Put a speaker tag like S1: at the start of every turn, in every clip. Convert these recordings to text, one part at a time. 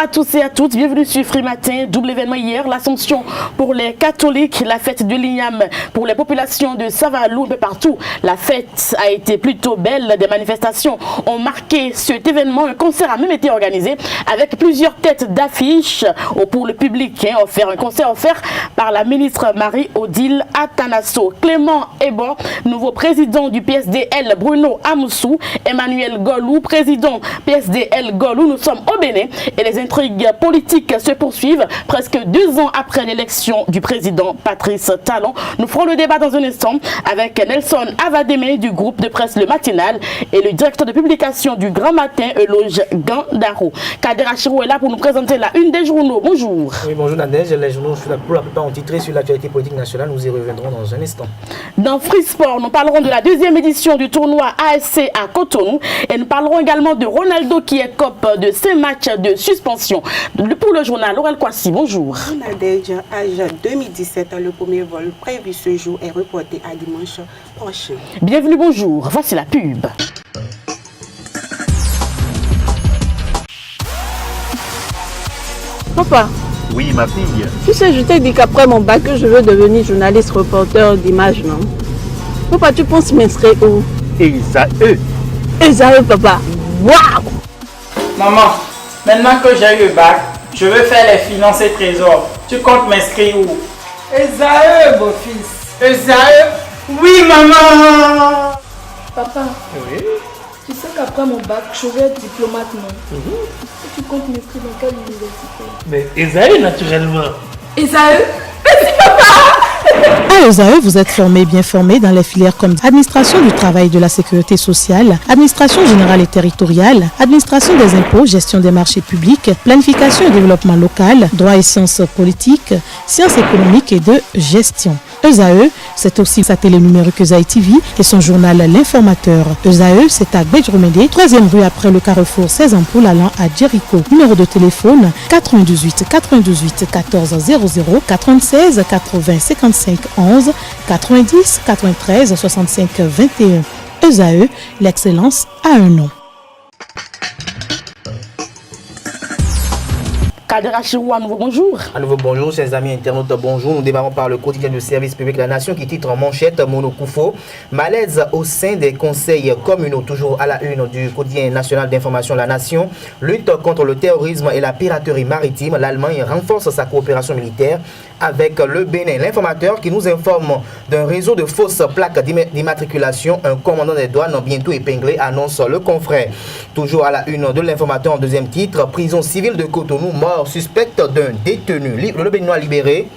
S1: à tous et à toutes, bienvenue sur Free Matin. Double événement hier, l'Assomption pour les catholiques, la fête de l'Igname pour les populations de Savalou, un peu partout. La fête a été plutôt belle, des manifestations ont marqué cet événement. Un concert a même été organisé avec plusieurs têtes d'affiches pour le public. Un concert offert par la ministre Marie-Odile Atanasso. Clément Ebon, nouveau président du PSDL, Bruno Amoussou, Emmanuel Golou, président PSDL Golou. Nous sommes au Bénin et les intrigues politiques se poursuivent presque 2 ans après l'élection du président Patrice Talon. Nous ferons le débat dans un instant avec Nelson Avademe du groupe de presse Le Matinal et le directeur de publication du Grand Matin, Eloge Gandaro. Kader Achirou est là pour nous présenter la une des journaux. Bonjour.
S2: Oui, bonjour Nadège. Les journaux pour la plupart ont titré sur l'actualité politique nationale. Nous y reviendrons dans un instant.
S1: Dans Free Sport, nous parlerons de la 2e édition du tournoi ASC à Cotonou et nous parlerons également de Ronaldo qui écope de 5 matchs de suspension. Pour le journal, Laurel Kwasi, bonjour.
S3: Nadège, âge 2017, le premier vol prévu ce jour est reporté à dimanche prochain.
S1: Bienvenue, bonjour. Voici la pub.
S4: Papa.
S5: Oui, ma fille.
S4: Tu sais, je t'ai dit qu'après mon bac, je veux devenir journaliste reporter d'images, non? Papa, tu penses m'inscrire où?
S5: Esaü.
S4: Esaü, papa. Waouh!
S6: Maman, maintenant que j'ai eu le bac, je veux faire les finances et trésors. Tu comptes m'inscrire où?
S7: Esaü, beau-fils. Esaü. Oui, maman.
S8: Papa. Oui. Tu sais qu'après mon bac, je vais être diplomate, non? Et tu comptes m'inscrire dans quelle université?
S7: Mais Esaü, naturellement.
S8: Esaü? Merci, papa!
S9: À Esaü, vous êtes bien formé dans les filières comme administration du travail et de la sécurité sociale, administration générale et territoriale, administration des impôts, gestion des marchés publics, planification et développement local, droit et sciences politiques, sciences économiques et de gestion. Esaü, c'est aussi sa télé numérique Esaü TV et son journal L'Informateur. Esaü, c'est à Bedjromédé, 3e rue après le carrefour 16 ampoules allant à Jericho. Numéro de téléphone 98 98 14 00 96 80 55 11 90 93 65 21. Esaü, l'excellence a un nom.
S1: Kader Achirou, à nouveau bonjour.
S2: À nouveau bonjour, chers amis internautes, bonjour. Nous démarrons par le quotidien du service public La Nation qui titre en manchette Monokoufo. Malaise au sein des conseils communaux, toujours à la une du quotidien national d'information La Nation. Lutte contre le terrorisme et la piraterie maritime. L'Allemagne renforce sa coopération militaire avec le Bénin. L'informateur qui nous informe d'un réseau de fausses plaques d'immatriculation. Un commandant des douanes bientôt épinglé, annonce le confrère. Toujours à la une de l'informateur en deuxième titre, prison civile de Cotonou, mort suspecte d'un détenu. Le Béninois libéré.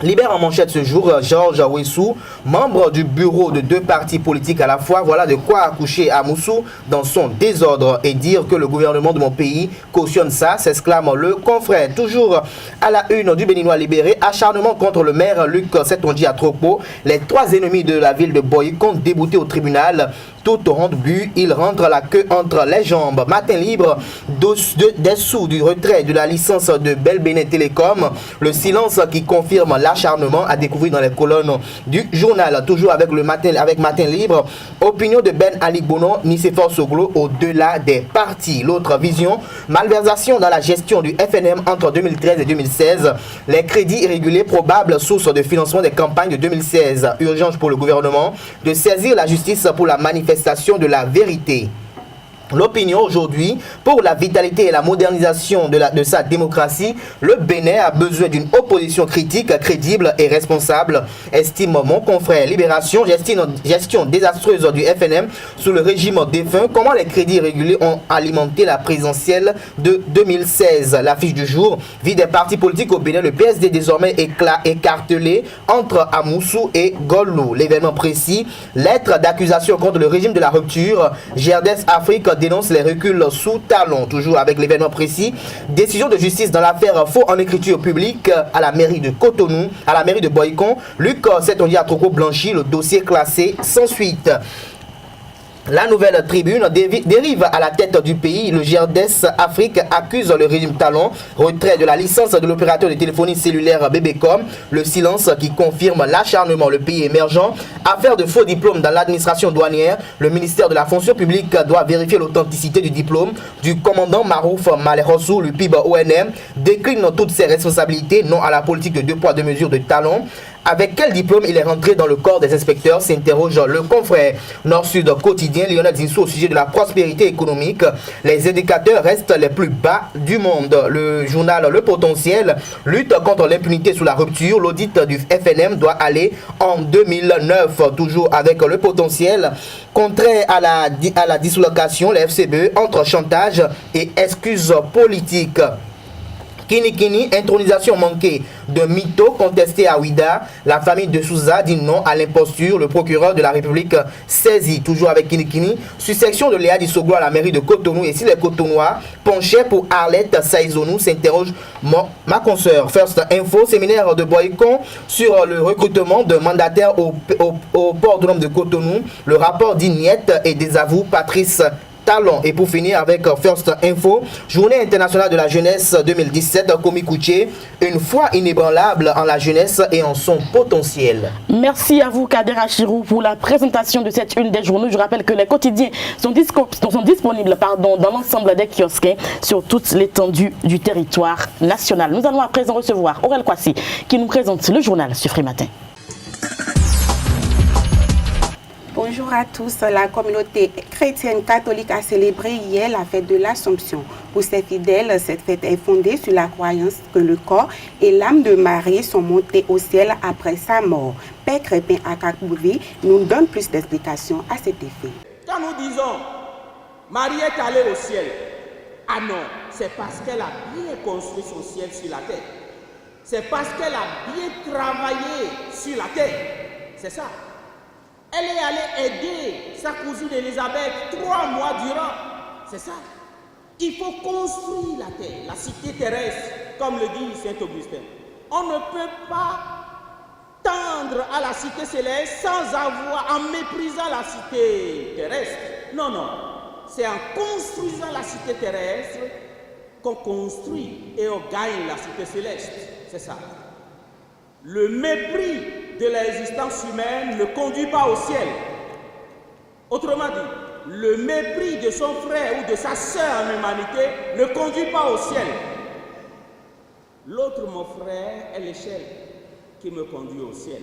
S2: Libère en manchette ce jour Georges Ouessou, membre du bureau de 2 partis politiques à la fois. Voilà de quoi accoucher à Moussou dans son désordre et dire que le gouvernement de mon pays cautionne ça, s'exclame le confrère. Toujours à la une du Béninois libéré, acharnement contre le maire Luc Setonji à Tropo. Les 3 ennemis de la ville de Boy comptent débouter au tribunal. Tout au rond de but, il rentre la queue entre les jambes. Matin libre, dessous du retrait de la licence de Bel Bénin Télécom. Le silence qui confirme l'acharnement à découvrir dans les colonnes du journal. Toujours avec Matin libre, opinion de Ben Ali Bono, Nicéphore Soglo au-delà des partis. L'autre vision, malversation dans la gestion du FNM entre 2013 et 2016. Les crédits irréguliers probables source de financement des campagnes de 2016. Urgence pour le gouvernement de saisir la justice pour la manifestation de la vérité. L'opinion aujourd'hui, pour la vitalité et la modernisation de sa démocratie, le Bénin a besoin d'une opposition critique, crédible et responsable, estime mon confrère. Libération, gestion désastreuse du FNM sous le régime défunt. Comment les crédits irréguliers ont alimenté la présidentielle de 2016. L'affiche du jour, vie des partis politiques au Bénin, le PSD désormais écartelé entre Amoussou et Golou. L'événement précis, lettre d'accusation contre le régime de la rupture, GRDS Afrique dénonce les reculs sous Talon. Toujours avec l'événement précis, décision de justice dans l'affaire faux en écriture publique à la mairie de Cotonou, à la mairie de Boycon. Luc Setonji à Troco blanchi, le dossier classé sans suite. La nouvelle tribune dérive à la tête du pays. Le GRDS Afrique accuse le régime Talon, retrait de la licence de l'opérateur de téléphonie cellulaire Bébécom, le silence qui confirme l'acharnement. Le pays émergent, affaire de faux diplômes dans l'administration douanière. Le ministère de la fonction publique doit vérifier l'authenticité du diplôme du commandant Marouf Malherossou. Le PIB ONM décline toutes ses responsabilités, non à la politique de 2 poids 2 mesures de Talon. Avec quel diplôme il est rentré dans le corps des inspecteurs, s'interroge le confrère Nord-Sud quotidien Lionel Zinsou au sujet de la prospérité économique. Les indicateurs restent les plus bas du monde. Le journal Le Potentiel lutte contre l'impunité sous la rupture. L'audit du FNM doit aller en 2009. Toujours avec Le Potentiel. Contraire à la dislocation, les FCBE entre chantage et excuses politiques. Kini, intronisation manquée de mytho contesté à Ouida. La famille de Souza dit non à l'imposture. Le procureur de la République saisit, toujours avec Kini, succession de Léa Dissoglo à la mairie de Cotonou. Et si les Cotonois penchaient pour Arlette Saïzonou, s'interroge ma consoeur. First Info, séminaire de Boycon sur le recrutement de mandataires au port de l'homme de Cotonou. Le rapport d'Ignette et désavoue Patrice Talon. Et pour finir avec First Info, Journée internationale de la jeunesse 2017, Komi Kouché, une foi inébranlable en la jeunesse et en son potentiel.
S1: Merci à vous Kader Achirou pour la présentation de cette une des journaux. Je rappelle que les quotidiens sont disponibles dans l'ensemble des kiosques sur toute l'étendue du territoire national. Nous allons à présent recevoir Aurel Kwasi qui nous présente le journal sur Frimatin.
S3: Bonjour à tous. La communauté chrétienne catholique a célébré hier la fête de l'Assomption. Pour ses fidèles, cette fête est fondée sur la croyance que le corps et l'âme de Marie sont montés au ciel après sa mort. Père Crépin Akakbouvi nous donne plus d'explications à cet effet.
S10: Quand nous disons Marie est allée au ciel, ah non, c'est parce qu'elle a bien construit son ciel sur la terre. C'est parce qu'elle a bien travaillé sur la terre. C'est ça. Elle est allée aider sa cousine Elisabeth 3 mois durant. C'est ça. Il faut construire la terre, la cité terrestre, comme le dit Saint Augustin. On ne peut pas tendre à la cité céleste en méprisant la cité terrestre. Non, non. C'est en construisant la cité terrestre qu'on construit et on gagne la cité céleste. C'est ça. Le mépris de l'existence humaine ne conduit pas au ciel. Autrement dit, le mépris de son frère ou de sa sœur en humanité ne conduit pas au ciel. L'autre, mon frère, est l'échelle qui me conduit au ciel.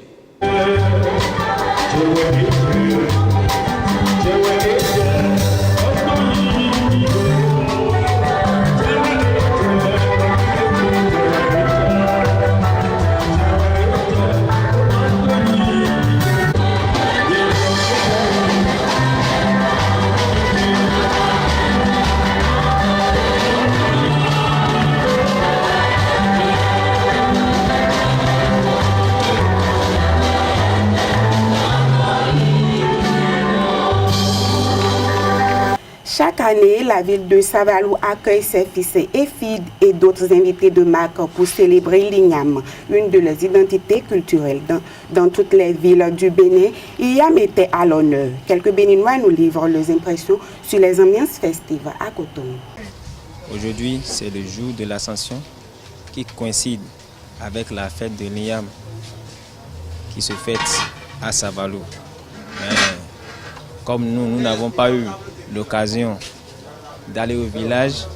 S3: Chaque année, la ville de Savalou accueille ses fils et filles et d'autres invités de marque pour célébrer l'Ignam, une de leurs identités culturelles. Dans toutes les villes du Bénin, l'Ignam était à l'honneur. Quelques Béninois nous livrent leurs impressions sur les ambiances festives à Cotonou.
S11: Aujourd'hui, c'est le jour de l'Ascension qui coïncide avec la fête de l'Ignam qui se fête à Savalou. Comme nous n'avons pas eu l'occasion d'aller au village,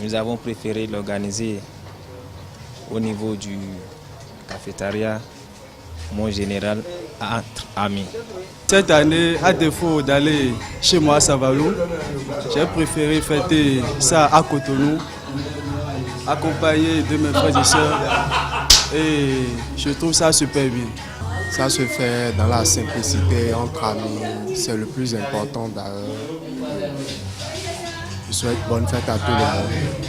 S11: nous avons préféré l'organiser au niveau du cafétéria Mon Général entre amis.
S12: Cette année, à défaut d'aller chez moi à Savalou, j'ai préféré fêter ça à Cotonou, accompagné de mes frères et sœurs, et je trouve ça super bien.
S13: Ça se fait dans la simplicité, entre amis, c'est le plus important d'ailleurs. Je souhaite bonne fête à tout le monde.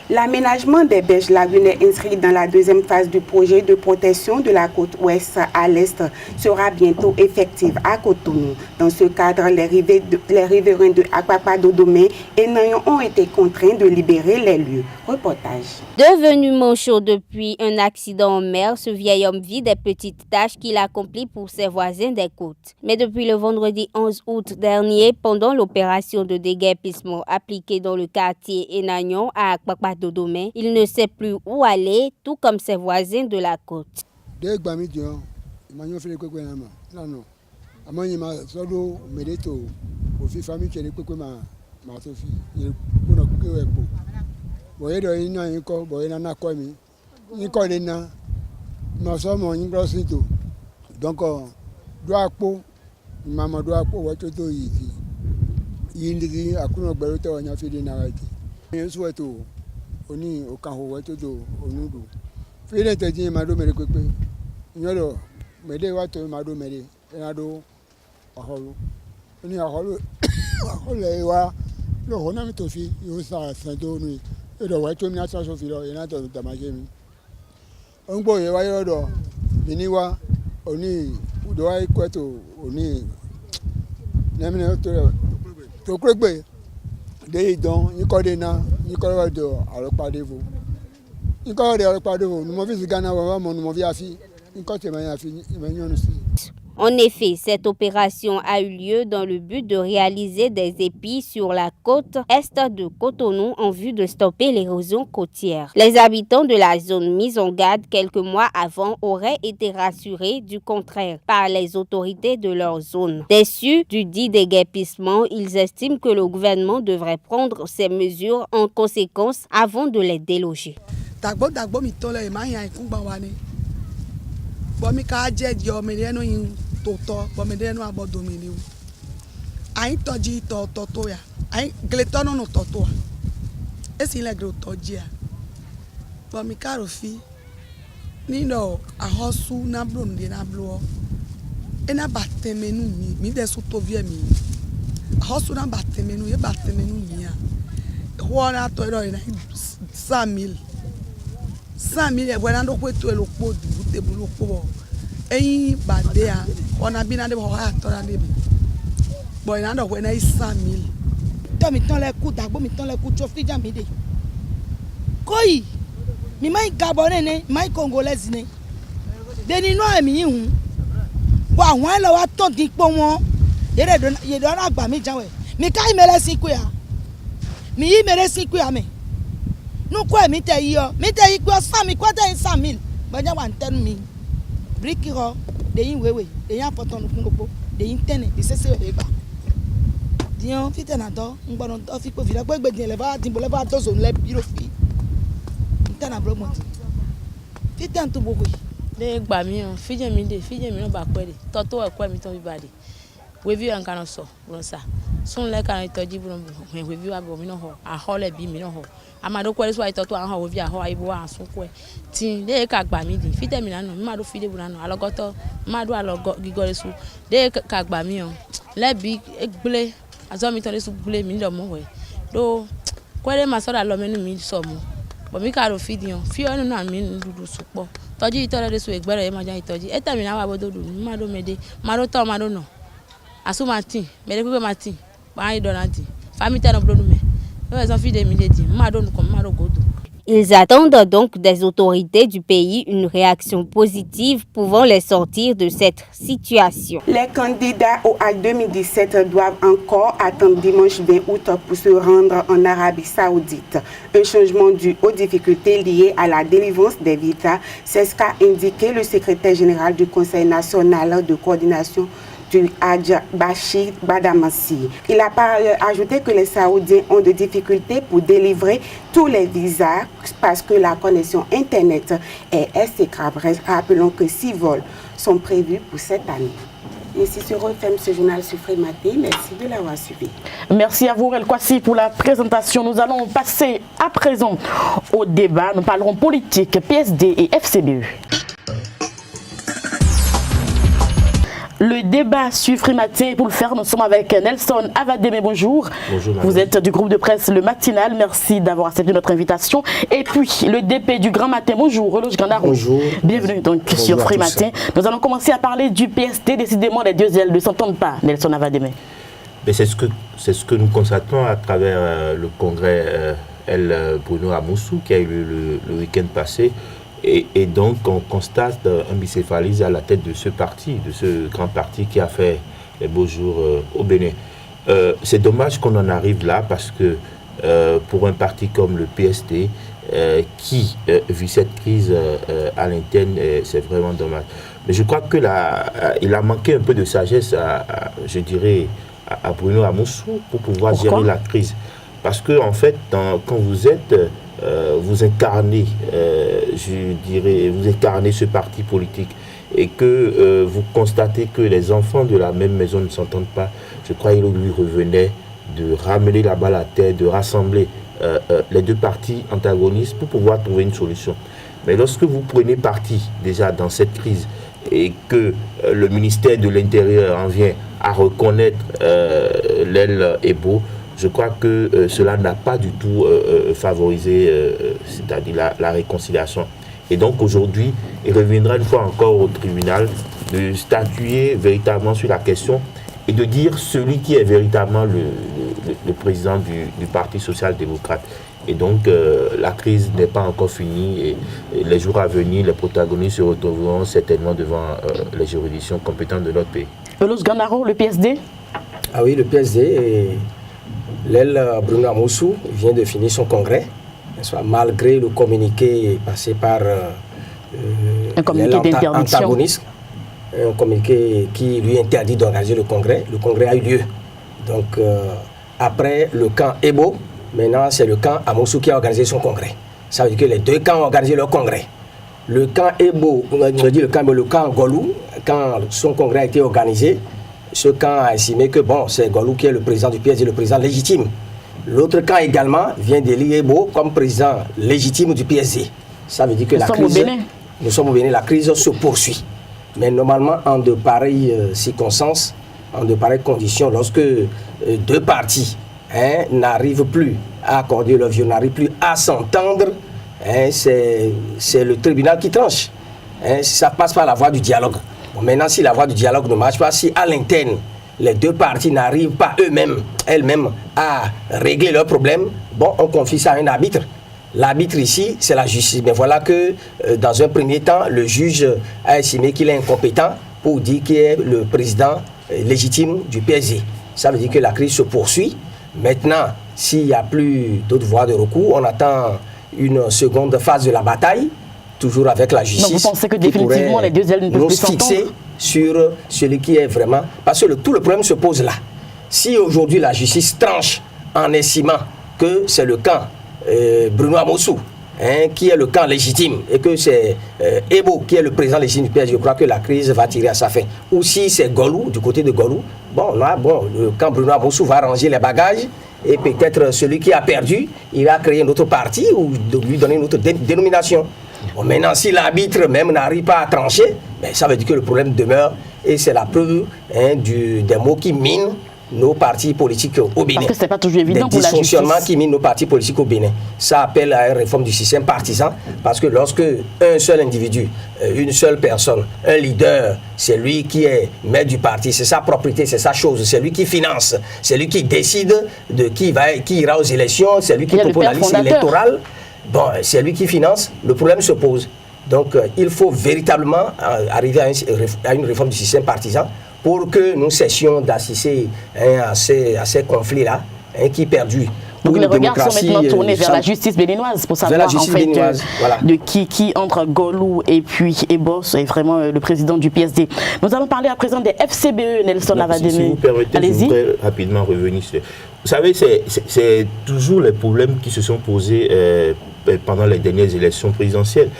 S3: L'aménagement des berges lagunaires inscrit dans la deuxième phase du projet de protection de la côte ouest à l'est sera bientôt effectif à Cotonou. Dans ce cadre, les riverains de Akpakpa-Dodomé et Nayon ont été contraints de libérer les lieux. Reportage.
S14: Devenu manchot depuis un accident en mer, ce vieil homme vit des petites tâches qu'il accomplit pour ses voisins des côtes. Mais depuis le vendredi 11 août dernier, pendant l'opération de déguerpissement appliquée dans le quartier Enagnon à Akpakpa-Dodomé, il ne sait plus où aller, tout comme ses voisins de la côte.
S15: Donc, doit pour maman doit pour votre dos ici. Il dit à quoi on a fait des narratifs. Je souhaite on y au carreau votre dos au nudo. Fais te dire madame le coupé. Yolo, mais des watts madame et ado a holo. On y a holo. Holo le honam tofi, you saw Saint-Denis. Et le white homme n'a pas chauffé là, il n'a pas de magémi. Un boy, il va y avoir Biniwa, Oni, Udoa, Quato, Oni, Namina, to Quebec. They don't, you call it now, you call it à l'Opadevo. You call it à l'Opadevo, nous m'avons vu Ghana, nous m'avons vu Afi, you call it Mayafi, Emmanuel aussi.
S14: En effet, cette opération a eu lieu dans le but de réaliser des épis sur la côte est de Cotonou en vue de stopper l'érosion côtière. Les habitants de la zone mise en garde quelques mois avant auraient été rassurés du contraire par les autorités de leur zone. Déçus du dit déguerpissement, ils estiment que le gouvernement devrait prendre ces mesures en conséquence avant de les déloger.
S16: Toto, bomedeno abodomini. Ai toji toto ya. Ai gletono no toto. Esi le grotojia. Bomikaro fi. Ni no ahosu na blo ndi na blo. Ena batemenu mi de so to vie mi. Ahosu na batemenu ye batemenu mi ya. Ho na to ro ina 100,000. 100,000 e bwana ndo kwetu elokpo du te bulu ko. Eyin badea ona bina de ho atora de bi boy na do we na 100,000 to mi ton le ku dagbo mi ton le ku cho frija mi de koi mi mai gabon ne mai congolese ne de ni no emi hun bo awon lo wa ton din po won ye do na gba mi janwe mi kai mere siku ya mi yi mere siku ya me nu ko mi te yi ku 100,000 ko te 100,000 bo ja wan ten mi brikiro de yin wewe de yin apoton nukunlopo de yin tene de sese we ba dion fitena do ngbono do fi po fi gbegbe din le ba dimbo le ba to so le biro fi tena bromont fiten to bogo
S17: de gba mi o fije mi no ba pe de to e ko mi ton bi ba de we vi an kan so bronsa sun le kan itoji bron we vi wa bo mi no ho a ho le bi mi no ho amado kwere so ito to an ho vi a ho aibo an sun ko tin de ka gba mi di fite mi nanu mi ma do fi de buranu alogoto ma do alogo gigore su de ka gba mi o le bi egbele azo mi ton de su gbele mi do mo we do kwere ma so da lo menu mi so mo bo mi ka ro fi di on fi onu na mi dudu su po toji ito de su egbere e ma ja itoji e temi na wa bo do du mi ma do mede ma do to ma do no asu martin mede pe martin ba yi do nanti family ten of do me.
S14: Ils attendent donc des autorités du pays une réaction positive pouvant les sortir de cette situation.
S3: Les candidats au HAJ 2017 doivent encore attendre dimanche 20 août pour se rendre en Arabie Saoudite. Un changement dû aux difficultés liées à la délivrance des visas, c'est ce qu'a indiqué le secrétaire général du Conseil national de coordination du Hadj Bachir Badamassi. Il a par ailleurs ajouté que les Saoudiens ont des difficultés pour délivrer tous les visas parce que la connexion Internet est exécrable. Rappelons que 6 vols sont prévus pour cette année. Ici se referme ce journal sur Frématé. Merci de l'avoir suivi.
S1: Merci à vous, El Kwasi, pour la présentation. Nous allons passer à présent au débat. Nous parlerons politique, PSD et FCBE. Le débat sur Frimatin. Pour le faire, nous sommes avec Nelson Avademe. Bonjour.
S18: Bonjour.
S1: Vous êtes du groupe de presse Le Matinal. Merci d'avoir accepté notre invitation. Et puis, le DP du Grand Matin. Bonjour. Reloge Gandaro.
S18: Bonjour.
S1: Bienvenue donc sur Frimatin. Nous allons commencer à parler du PSD. Décidément, les deux ailes ne s'entendent pas, Nelson Avademe.
S18: C'est ce que nous constatons à travers le congrès Bruno Amoussou qui a eu lieu le week-end passé. Et donc, on constate un bicéphalisme à la tête de ce parti, de ce grand parti qui a fait les beaux jours au Bénin. C'est dommage qu'on en arrive là parce que pour un parti comme le PSD, qui vit cette crise à l'interne, c'est vraiment dommage. Mais je crois que il a manqué un peu de sagesse, je dirais, à Bruno Amoussou pour pouvoir gérer la crise. Parce que, en fait, quand vous êtes... vous incarnez, vous incarnez ce parti politique et que vous constatez que les enfants de la même maison ne s'entendent pas, je crois qu'il lui revenait de ramener la balle à terre, de rassembler les deux partis antagonistes pour pouvoir trouver une solution. Mais lorsque vous prenez parti déjà dans cette crise et que le ministère de l'Intérieur en vient à reconnaître l'aile Ebo, je crois que cela n'a pas du tout favorisé, c'est-à-dire la réconciliation. Et donc aujourd'hui, il reviendra une fois encore au tribunal de statuer véritablement sur la question et de dire celui qui est véritablement le président du Parti social-démocrate. Et donc la crise n'est pas encore finie et les jours à venir, les protagonistes se retrouveront certainement devant les juridictions compétentes de notre pays.
S1: Elos Gandaro, le PSD?
S19: Ah oui, le PSD, l'aile Bruno Amoussou vient de finir son congrès, malgré le communiqué passé par
S1: un communiqué d'interdiction.
S19: Un communiqué qui lui interdit d'organiser le congrès. Le congrès a eu lieu. Donc après le camp Ebo, maintenant c'est le camp Amoussou qui a organisé son congrès. Ça veut dire que les deux camps ont organisé leur congrès. Le camp Ebo, je dis le camp Golou, quand son congrès a été organisé, ce camp a estimé que bon, c'est Golou qui est le président du PSD, le président légitime. L'autre camp également vient d'élire Ebo comme président légitime du PSD. Ça veut dire que nous sommes au Bénin, la crise se poursuit. Mais normalement, en de pareilles circonstances, en de pareilles conditions, lorsque deux partis n'arrivent plus à accorder leur vœu, n'arrivent plus à s'entendre, c'est le tribunal qui tranche. Ça passe par la voie du dialogue. Bon, maintenant, si la voie du dialogue ne marche pas, si à l'interne, les deux parties n'arrivent pas elles-mêmes à régler leurs problèmes, bon, on confie ça à un arbitre. L'arbitre ici, c'est la justice. Mais voilà que, dans un premier temps, le juge a estimé qu'il est incompétent pour dire qu'il est le président légitime du PSG. Ça veut dire que la crise se poursuit. Maintenant, s'il n'y a plus d'autres voies de recours, on attend une seconde phase de la bataille, toujours avec la justice.
S1: Donc vous pensez que définitivement les deux ailes ne peuvent plus s'entendre ?
S19: Nous fixer sur celui qui est vraiment... Parce que tout le problème se pose là. Si aujourd'hui la justice tranche en estimant que c'est le camp Bruno Amoussou qui est le camp légitime et que c'est Ebo qui est le président légitime du PSG, je crois que la crise va tirer à sa fin. Ou si c'est Golou, du côté de Golou, le camp Bruno Amoussou va ranger les bagages et peut-être celui qui a perdu, il va créer une autre partie ou lui donner une autre dénomination. Bon, maintenant, si l'arbitre même n'arrive pas à trancher, ben, ça veut dire que le problème demeure et c'est la preuve des mots qui minent nos partis politiques au Bénin.
S1: Parce que c'est pas toujours évident pour la justice.
S19: Des dysfonctionnements qui minent nos partis politiques au Bénin. Ça appelle à une réforme du système partisan parce que lorsque un seul individu, une seule personne, un leader, c'est lui qui est maître du parti, c'est sa propriété, c'est sa chose, c'est lui qui finance, c'est lui qui décide de qui ira aux élections, c'est lui qui propose la liste électorale. Bon, c'est lui qui finance, le problème se pose. Donc, il faut véritablement arriver à une réforme du système partisan pour que nous cessions d'assister à ces conflits-là qui perdurent.
S1: Donc les regards sont maintenant tournés vers la justice béninoise pour savoir en fait de qui entre Golou et puis Ebos est vraiment le président du PSD. Nous allons parler à présent des FCBE, Nelson Avademe.
S18: Si vous permettez, je voudrais rapidement revenir sur... Vous savez, c'est toujours les problèmes qui se sont posés pendant les dernières élections présidentielles.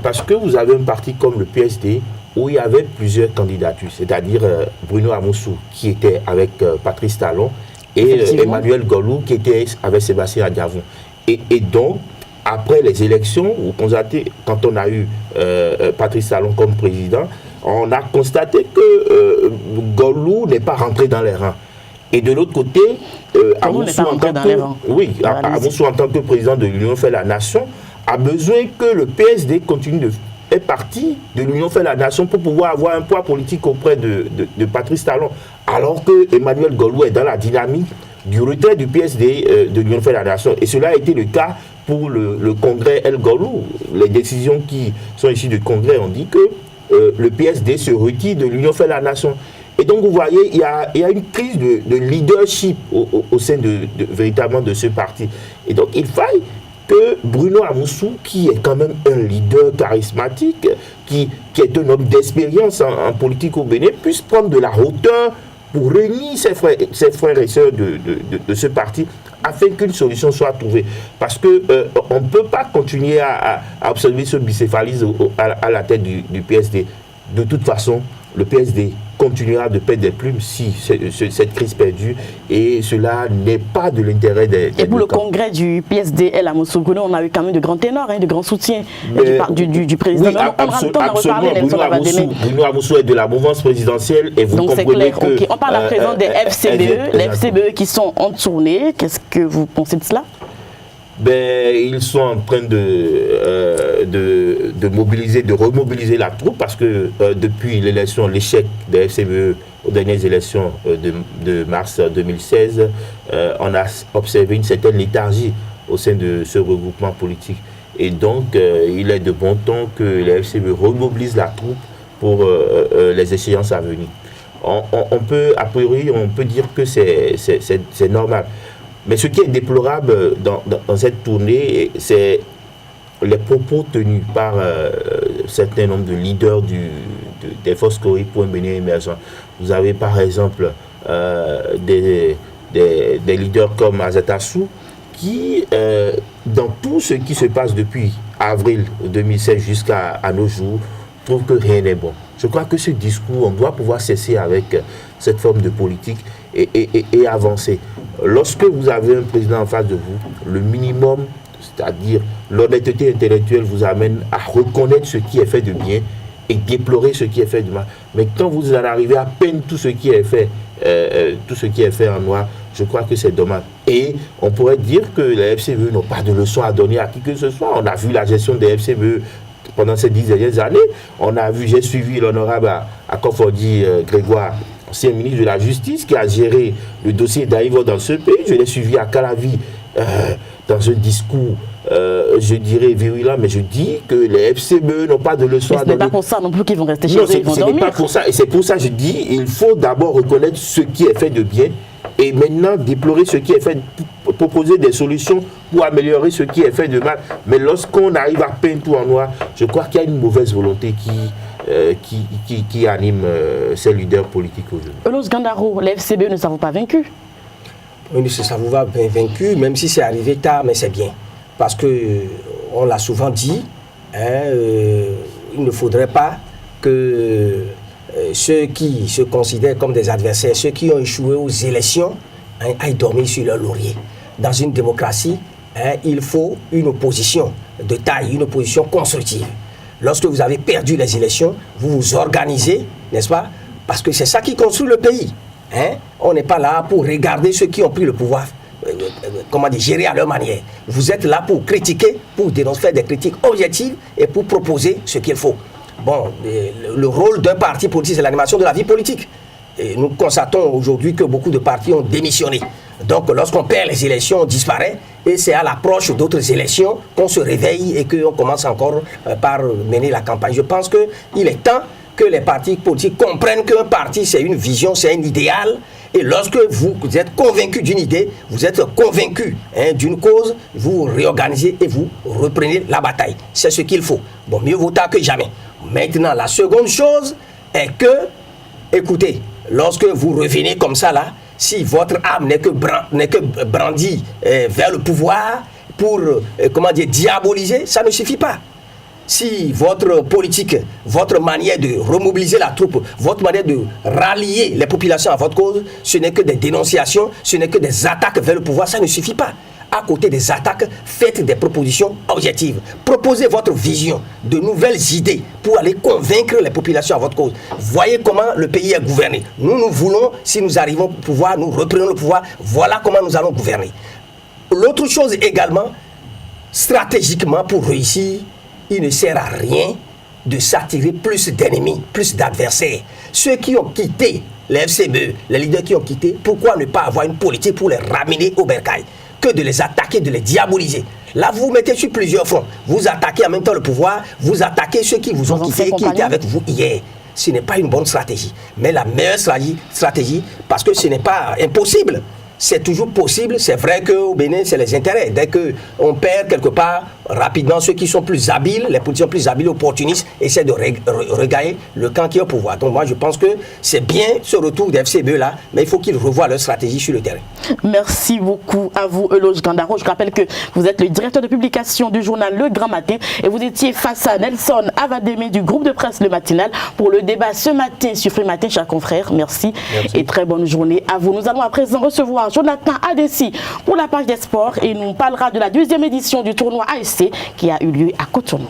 S18: Parce que vous avez un parti comme le PSD où il y avait plusieurs candidatures, c'est-à-dire Bruno Amoussou qui était avec Patrice Talon et Emmanuel Golou qui était avec Sébastien Adiavon. Et donc, après les élections, vous constatez, quand on a eu Patrice Talon comme président, on a constaté que Golou n'est pas rentré dans les rangs. Et de l'autre côté, Amoussou en tant que président de l'Union fait la nation, a besoin que le PSD continue de faire partie de l'Union fait la nation pour pouvoir avoir un poids politique auprès de Patrice Talon. Alors que Emmanuel Golou est dans la dynamique du retrait du PSD de l'Union fait la nation. Et cela a été le cas pour le congrès El Golou. Les décisions qui sont issues du congrès ont dit que le PSD se retire de l'Union fait la nation. Et donc vous voyez, il y a une crise de leadership au sein véritablement de ce parti. Et donc il faille que Bruno Amoussou, qui est quand même un leader charismatique, qui est un homme d'expérience en politique au Bénin, puisse prendre de la hauteur pour réunir ses frères et sœurs de ce parti afin qu'une solution soit trouvée. Parce qu'on ne peut pas continuer à observer ce bicéphalisme à la tête du PSD. De toute façon, le PSD continuera de perdre des plumes si cette crise perdue, et cela n'est pas de l'intérêt des
S1: Et pour le congrès du PSD El Amoussou, on a eu quand même de grands ténors, de grands soutiens du président.
S18: Oui, absolument. Bruno Amoussou est de la mouvance présidentielle et vous
S1: donc
S18: comprenez que...
S1: Okay. On parle à présent des FCBE, les FCBE qui sont en tournée. Qu'est-ce que vous pensez de cela?
S18: Ils sont en train de mobiliser, de remobiliser la troupe parce que depuis l'échec des FCBE aux dernières élections de mars 2016, on a observé une certaine léthargie au sein de ce regroupement politique. Et donc, il est de bon ton que les FCBE remobilisent la troupe pour les échéances à venir. On peut, a priori, on peut dire que c'est normal. Mais ce qui est déplorable dans cette tournée, c'est les propos tenus par un certain nombre de leaders des forces Cory pour un Bénin émergent. Vous avez par exemple des leaders comme Azatassou qui, dans tout ce qui se passe depuis avril 2016 jusqu'à nos jours, trouvent que rien n'est bon. Je crois que ce discours, on doit pouvoir cesser avec cette forme de politique et avancer. Lorsque vous avez un président en face de vous, le minimum, c'est-à-dire l'honnêteté intellectuelle, vous amène à reconnaître ce qui est fait de bien et déplorer ce qui est fait de mal. Mais quand vous en arrivez à peine tout ce qui est fait en noir, je crois que c'est dommage. Et on pourrait dire que les FCBE n'ont pas de leçons à donner à qui que ce soit. On a vu la gestion des FCBE pendant ces 10 dernières années. J'ai suivi l'honorable Akofordi Grégoire, ancien ministre de la Justice, qui a géré le dossier d'Aïvo dans ce pays. Je l'ai suivi à Calavi dans un discours, je dirais virulent, mais je dis que les FCBE n'ont pas de leçons à donner.
S1: Ce n'est pas pour ça non plus qu'ils vont rester chez eux, ils vont dormir.
S18: Ce n'est pas pour ça, et c'est pour ça que je dis il faut d'abord reconnaître ce qui est fait de bien et maintenant déplorer ce qui est fait, proposer des solutions pour améliorer ce qui est fait de mal. Mais lorsqu'on arrive à peindre tout en noir, je crois qu'il y a une mauvaise volonté qui anime ces leaders politiques aujourd'hui.
S1: Elos Gandaro, les FCBE ne s'avouent pas vaincus?
S19: Oui, ne s'avouent pas vaincus, même si c'est arrivé tard, mais c'est bien. Parce que, on l'a souvent dit, il ne faudrait pas que ceux qui se considèrent comme des adversaires, ceux qui ont échoué aux élections, aillent dormir sur leur laurier. Dans une démocratie, il faut une opposition de taille, une opposition constructive. Lorsque vous avez perdu les élections, vous vous organisez, n'est-ce pas? Parce que c'est ça qui construit le pays. On n'est pas là pour regarder ceux qui ont pris le pouvoir, gérer à leur manière. Vous êtes là pour critiquer, pour dénoncer, faire des critiques objectives et pour proposer ce qu'il faut. Bon, le rôle d'un parti politique, c'est l'animation de la vie politique. Et nous constatons aujourd'hui que beaucoup de partis ont démissionné. Donc, lorsqu'on perd les élections, on disparaît. Et c'est à l'approche d'autres élections qu'on se réveille et qu'on commence encore par mener la campagne. Je pense qu'il est temps que les partis politiques comprennent qu'un parti, c'est une vision, c'est un idéal. Et lorsque vous êtes convaincu d'une idée, vous êtes convaincu d'une cause, vous réorganisez et vous reprenez la bataille. C'est ce qu'il faut. Bon, mieux vaut tard que jamais. Maintenant, la seconde chose est que, écoutez, lorsque vous revenez comme ça là, si votre âme n'est que brandie vers le pouvoir pour, diaboliser, ça ne suffit pas. Si votre politique, votre manière de remobiliser la troupe, votre manière de rallier les populations à votre cause, ce n'est que des dénonciations, ce n'est que des attaques vers le pouvoir, ça ne suffit pas. à côté des attaques, faites des propositions objectives. Proposez votre vision, de nouvelles idées pour aller convaincre les populations à votre cause. Voyez comment le pays est gouverné. Nous voulons, si nous arrivons au pouvoir, nous reprenons le pouvoir, voilà comment nous allons gouverner. L'autre chose également, stratégiquement pour réussir, il ne sert à rien de s'attirer plus d'ennemis, plus d'adversaires. Ceux qui ont quitté les FCBE, les leaders qui ont quitté, pourquoi ne pas avoir une politique pour les ramener au bercail, que de les attaquer, de les diaboliser. Là, vous vous mettez sur plusieurs fronts. Vous attaquez en même temps le pouvoir, vous attaquez ceux qui vous ont quitté, qui étaient avec vous hier. Ce n'est pas une bonne stratégie. Mais la meilleure stratégie, parce que ce n'est pas impossible, c'est toujours possible. C'est vrai qu'au Bénin, c'est les intérêts. Dès qu'on perd quelque part, rapidement, ceux qui sont plus habiles, les politiciens plus habiles, opportunistes, essaient de regagner le camp qui est au pouvoir. Donc moi, je pense que c'est bien ce retour des FCBE là, mais il faut qu'ils revoient leur stratégie sur le terrain.
S1: Merci beaucoup à vous, Eloge Gandaro. Je rappelle que vous êtes le directeur de publication du journal Le Grand Matin et vous étiez face à Nelson Avademe du groupe de presse Le Matinal pour le débat ce matin sur Free Matin, chers confrères. Merci et très bonne journée à vous. Nous allons à présent recevoir Jonathan Adessi pour la page des sports et nous parlera de la 2e édition du tournoi ASC qui a eu lieu à Cotonou.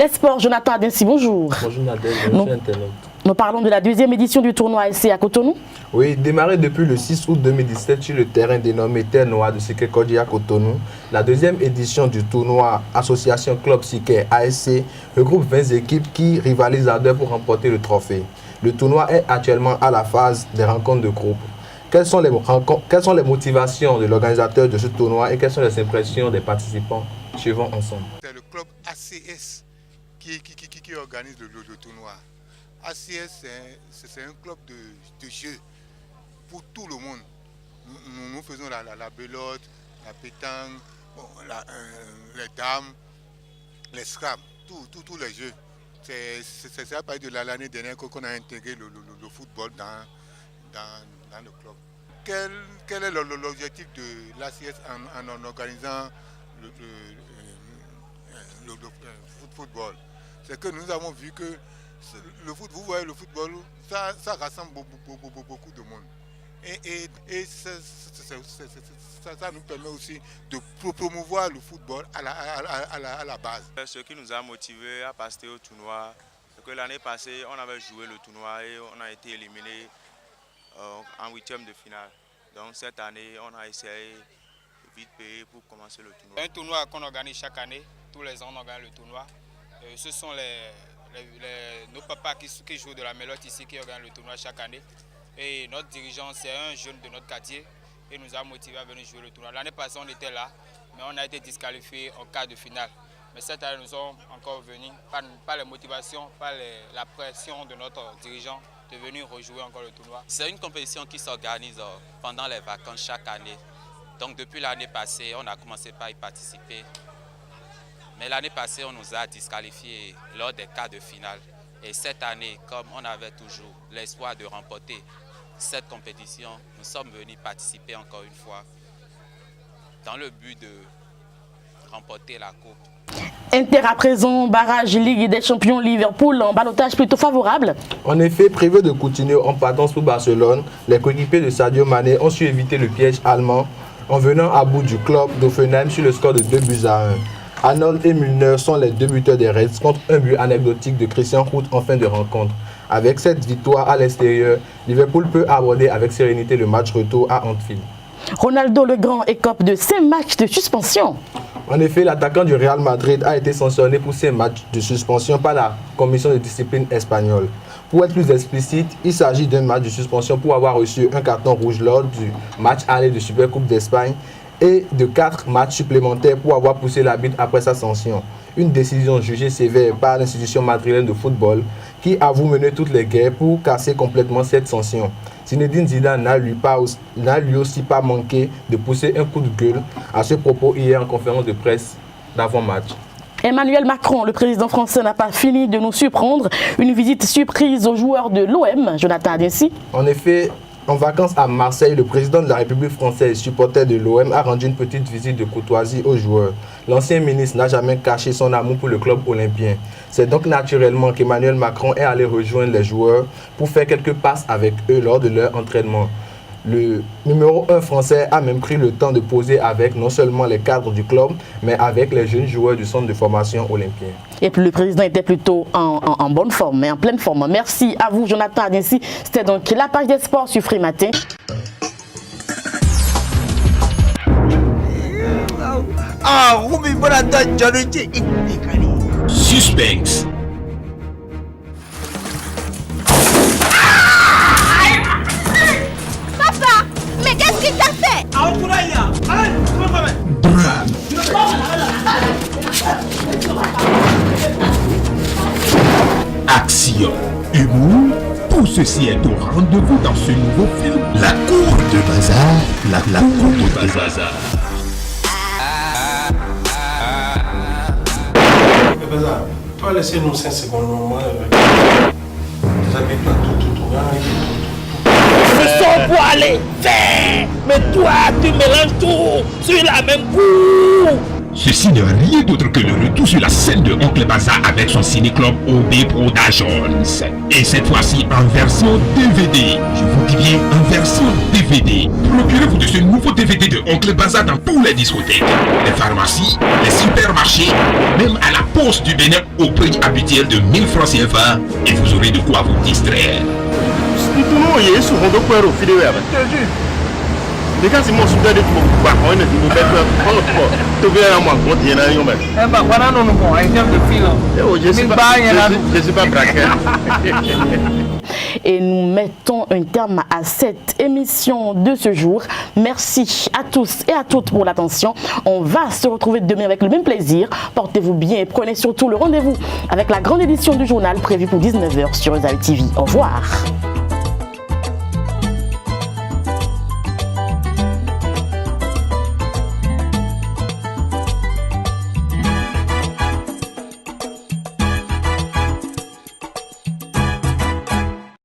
S1: Les sports, Jonathan Adessi, bonjour.
S20: Bonjour Nadège, bonjour internaute.
S1: Nous parlons de la 2e édition du tournoi ASC à Cotonou.
S20: Oui, démarré depuis le 6 août 2017 sur le terrain dénommé Terre Noire de Siké-Kodji à Cotonou, la 2e édition du tournoi Association Club Siké ASC regroupe 20 équipes qui rivalisent à deux pour remporter le trophée. Le tournoi est actuellement à la phase des rencontres de groupe. Quelles sont les motivations de l'organisateur de ce tournoi et quelles sont les impressions des participants? Suivons ensemble.
S21: C'est le club ACS qui organise le tournoi. ACS, c'est un club de jeu pour tout le monde. Nous faisons la belote, la pétanque, les dames, les scraps, tous les jeux. C'est à partir de l'année dernière qu'on a intégré le football dans le club. Quel est l'objectif de l'ACS en organisant le football? C'est que nous avons vu que le foot, vous voyez le football, ça rassemble beaucoup de monde. Et ça nous permet aussi de promouvoir le football à la base.
S22: Ce qui nous a motivés à passer au tournoi, c'est que l'année passée, on avait joué le tournoi et on a été éliminé en 8e de finale. Donc cette année, on a essayé de vite payer pour commencer le tournoi.
S23: Un tournoi qu'on organise chaque année, tous les ans on organise le tournoi. Ce sont nos papas qui jouent de la mélotte ici qui organisent le tournoi chaque année. Et notre dirigeant, c'est un jeune de notre quartier et nous a motivés à venir jouer le tournoi. L'année passée, on était là, mais on a été disqualifiés en quart de finale. Mais cette année, nous sommes encore venus, par les motivations, par la pression de notre dirigeant, de venir rejouer encore le tournoi.
S24: C'est une compétition qui s'organise pendant les vacances chaque année. Donc depuis l'année passée, on a commencé par y participer. Mais l'année passée, on nous a disqualifiés lors des quarts de finale. Et cette année, comme on avait toujours l'espoir de remporter cette compétition, nous sommes venus participer encore une fois dans le but de remporter la coupe.
S1: Inter à présent, barrage Ligue des Champions Liverpool en ballottage plutôt favorable.
S20: En effet, prévu de continuer en partance pour Barcelone, les coéquipiers de Sadio Mané ont su éviter le piège allemand en venant à bout du club d'Offenheim sur le score de 2-1. Arnold et Milner sont les deux buteurs des Reds contre un but anecdotique de Christian Route en fin de rencontre. Avec cette victoire à l'extérieur, Liverpool peut aborder avec sérénité le match retour à Anfield.
S1: Ronaldo le Grand écope de 5 matchs de suspension.
S20: En effet, l'attaquant du Real Madrid a été sanctionné pour 5 matchs de suspension par la commission de discipline espagnole. Pour être plus explicite, il s'agit d'un match de suspension pour avoir reçu un carton rouge lors du match aller de Supercoupe d'Espagne et de 4 matchs supplémentaires pour avoir poussé l'arbitre après sa sanction. Une décision jugée sévère par l'institution madrilène de football qui avoue mener toutes les guerres pour casser complètement cette sanction. Zinedine Zidane n'a lui aussi pas manqué de pousser un coup de gueule à ce propos hier en conférence de presse d'avant-match.
S1: Emmanuel Macron, le président français, n'a pas fini de nous surprendre. Une visite surprise aux joueurs de l'OM, Jonathan Adessi.
S20: En effet, en vacances à Marseille, le président de la République française, supporter de l'OM, a rendu une petite visite de courtoisie aux joueurs. L'ancien ministre n'a jamais caché son amour pour le club olympien. C'est donc naturellement qu'Emmanuel Macron est allé rejoindre les joueurs pour faire quelques passes avec eux lors de leur entraînement. Le numéro 1 français a même pris le temps de poser avec non seulement les cadres du club, mais avec les jeunes joueurs du centre de formation olympien.
S1: Et puis le président était plutôt en bonne forme, mais en pleine forme. Merci à vous, Jonathan Adinsi. C'était donc la page des sports sur Free Matin.
S4: Suspense.
S5: Papa, mais qu'est-ce qu'il t'a fait?
S4: Drame. Action. Humour. Tout ceci est au rendez-vous dans ce nouveau film. La cour de bazar. La cour de bazar.
S6: Tu vas laisser nous 5 secondes, moi. Vous avez pas tout.
S4: Ce sont pour aller faire. Mais toi, tu mélanges tout sur la même cour. Ceci n'est rien d'autre que le retour sur la scène de Oncle Bazar avec son ciné-club OB Productions. Et cette fois-ci en version DVD. Je vous dis bien en version DVD. Procurez-vous de ce nouveau DVD de Oncle Bazar dans toutes les discothèques, les pharmacies, les supermarchés, même à la poste du Bénin au prix habituel de 1000 francs CFA. Et vous aurez de quoi vous distraire.
S1: Et nous mettons un terme à cette émission de ce jour. Merci à tous et à toutes pour l'attention. On va se retrouver demain avec le même plaisir. Portez-vous bien et prenez surtout le rendez-vous avec la grande édition du journal prévue pour 19h sur Esaïe TV. Au revoir.